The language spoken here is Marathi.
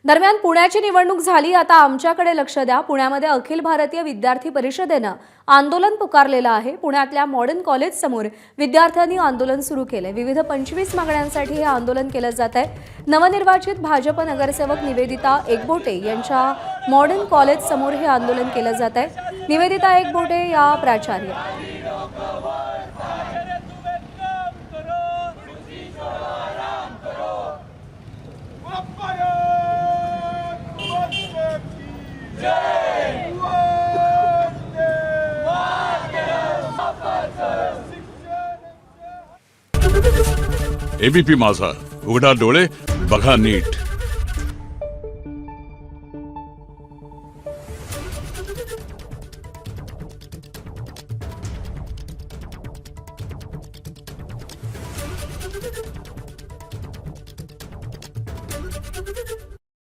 दरम्यान पुण्याची निवडणूक झाली, आता आमच्याकडे लक्ष द्या। पुण्यामध्ये अखिल भारतीय विद्यार्थी परिषदेनं आंदोलन पुकारलेलं आहे। पुण्यातल्या मॉडर्न कॉलेज समोर विद्यार्थ्यांनी आंदोलन सुरू केले। विविध 25 मागण्यांसाठी हे आंदोलन केलं जात आहे। नवनिर्वाचित भाजप नगरसेवक निवेदिता एकबोटे यांच्या मॉडर्न कॉलेज समोर हे आंदोलन केलं जात आहे। निवेदिता एकबोटे या प्राचार्य एबीपी माझा, उघडा डोळे बघा नीट।